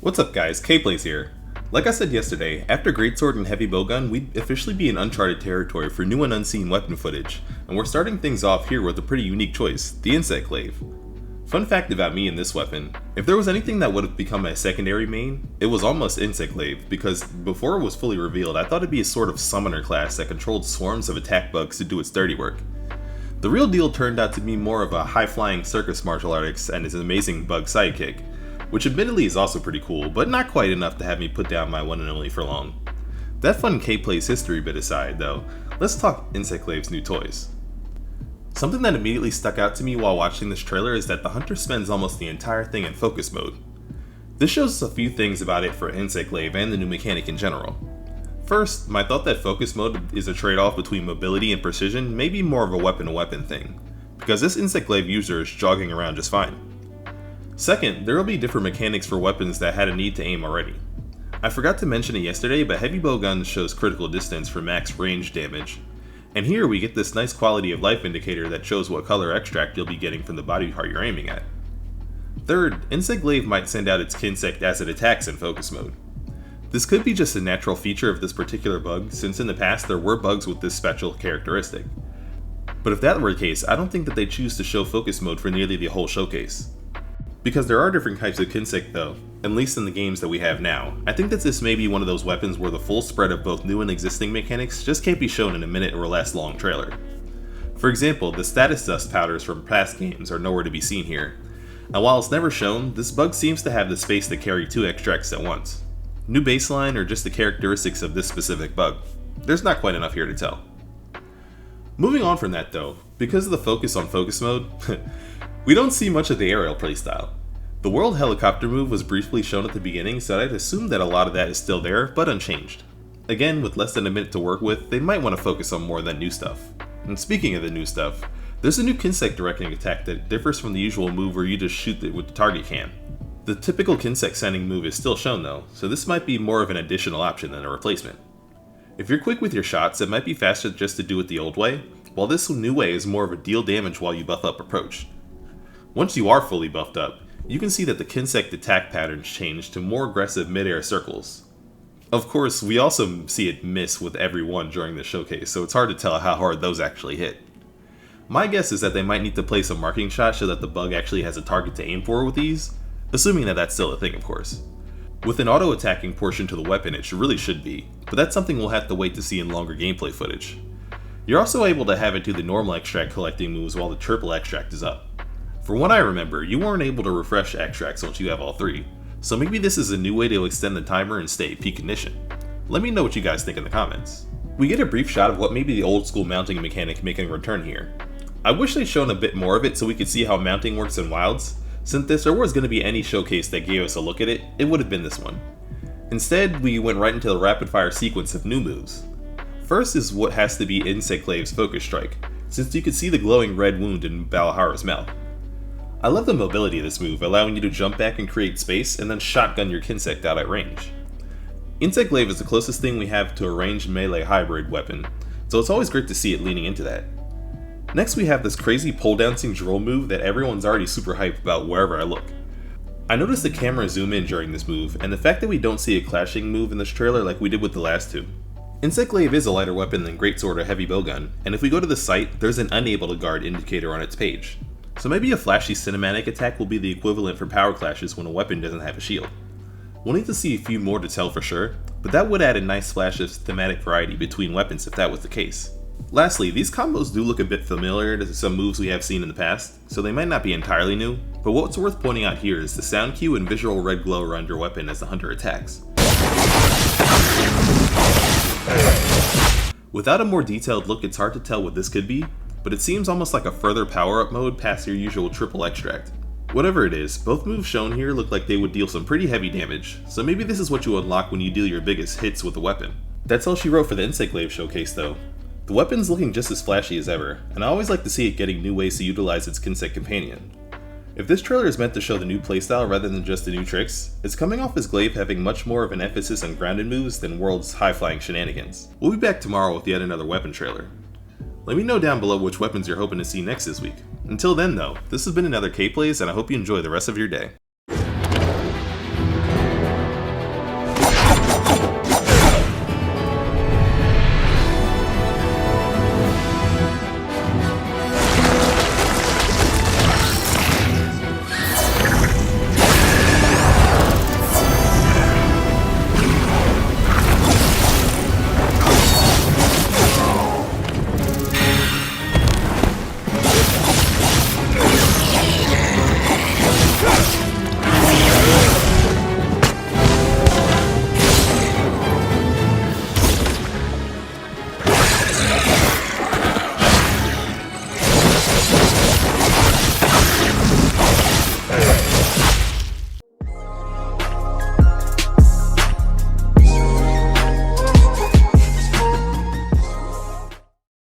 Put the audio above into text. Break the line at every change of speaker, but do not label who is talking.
What's up guys, KPlays here. Like I said yesterday, after Greatsword and Heavy Bowgun, we'd officially be in uncharted territory for new and unseen weapon footage, and we're starting things off here with a pretty unique choice, the Insect Glaive. Fun fact about me and this weapon, if there was anything that would have become my secondary main, it was almost Insect Glaive, because before it was fully revealed, I thought it'd be a sort of summoner class that controlled swarms of attack bugs to do its dirty work. The real deal turned out to be more of a high-flying circus martial artist and his amazing bug sidekick, which admittedly is also pretty cool, but not quite enough to have me put down my one and only for long. That fun KPlays history bit aside though, let's talk Insect Glaive's new toys. Something that immediately stuck out to me while watching this trailer is that the hunter spends almost the entire thing in focus mode. This shows us a few things about it for Insect Glaive and the new mechanic in general. First, my thought that focus mode is a trade-off between mobility and precision may be more of a weapon-to-weapon thing, because this Insect Glaive user is jogging around just fine. Second, there will be different mechanics for weapons that had a need to aim already. I forgot to mention it yesterday, but Heavy Bowgun shows critical distance for max range damage, and here we get this nice quality of life indicator that shows what color extract you'll be getting from the body part you're aiming at. Third, Insect Glaive might send out its Kinsect as it attacks in focus mode. This could be just a natural feature of this particular bug, since in the past there were bugs with this special characteristic. But if that were the case, I don't think that they choose to show focus mode for nearly the whole showcase. Because there are different types of Kinsect though, at least in the games that we have now, I think that this may be one of those weapons where the full spread of both new and existing mechanics just can't be shown in a minute or less long trailer. For example, the status dust powders from past games are nowhere to be seen here, and while it's never shown, this bug seems to have the space to carry two extracts at once. New baseline or just the characteristics of this specific bug, there's not quite enough here to tell. Moving on from that though, because of the focus on focus mode, we don't see much of the aerial playstyle. The world helicopter move was briefly shown at the beginning, so I'd assume that a lot of that is still there, but unchanged. Again, with less than a minute to work with, they might want to focus on more of that new stuff. And speaking of the new stuff, there's a new Kinsect directing attack that differs from the usual move where you just shoot it with the target cam. The typical Kinsect sending move is still shown though, so this might be more of an additional option than a replacement. If you're quick with your shots, it might be faster just to do it the old way, while this new way is more of a deal damage while you buff up approach. Once you are fully buffed up, you can see that the Kinsect attack patterns change to more aggressive mid-air circles. Of course, we also see it miss with every one during the showcase, so it's hard to tell how hard those actually hit. My guess is that they might need to place a marking shot so that the bug actually has a target to aim for with these, assuming that that's still a thing of course. With an auto-attacking portion to the weapon it really should be, but that's something we'll have to wait to see in longer gameplay footage. You're also able to have it do the normal extract collecting moves while the triple extract is up. From what I remember, you weren't able to refresh extracts once you have all three, so maybe this is a new way to extend the timer and stay at peak condition. Let me know what you guys think in the comments. We get a brief shot of what may be the old school mounting mechanic making a return here. I wish they'd shown a bit more of it so we could see how mounting works in Wilds. Since if there was going to be any showcase that gave us a look at it, it would have been this one. Instead, we went right into the rapid fire sequence of new moves. First is what has to be Insect Glaive's Focus Strike, since you can see the glowing red wound in Balahara's mouth. I love the mobility of this move, allowing you to jump back and create space and then shotgun your Kinsect out at range. Insect Glaive is the closest thing we have to a ranged melee hybrid weapon, so it's always great to see it leaning into that. Next we have this crazy pole dancing drill move that everyone's already super hyped about wherever I look. I noticed the camera zoom in during this move, and the fact that we don't see a clashing move in this trailer like we did with the last two. Insect Glaive is a lighter weapon than Greatsword or Heavy Bowgun, and if we go to the site, there's an unable to guard indicator on its page. So maybe a flashy cinematic attack will be the equivalent for power clashes when a weapon doesn't have a shield. We'll need to see a few more to tell for sure, but that would add a nice splash of thematic variety between weapons if that was the case. Lastly, these combos do look a bit familiar to some moves we have seen in the past, so they might not be entirely new, but what's worth pointing out here is the sound cue and visual red glow around your weapon as the hunter attacks. Without a more detailed look, it's hard to tell what this could be, but it seems almost like a further power-up mode past your usual triple extract. Whatever it is, both moves shown here look like they would deal some pretty heavy damage, so maybe this is what you unlock when you deal your biggest hits with the weapon. That's all she wrote for the Insect Glaive showcase though. The weapon's looking just as flashy as ever, and I always like to see it getting new ways to utilize its Kinsect companion. If this trailer is meant to show the new playstyle rather than just the new tricks, it's coming off as Glaive having much more of an emphasis on grounded moves than World's high-flying shenanigans. We'll be back tomorrow with yet another weapon trailer. Let me know down below which weapons you're hoping to see next this week. Until then though, this has been another KPlays and I hope you enjoy the rest of your day.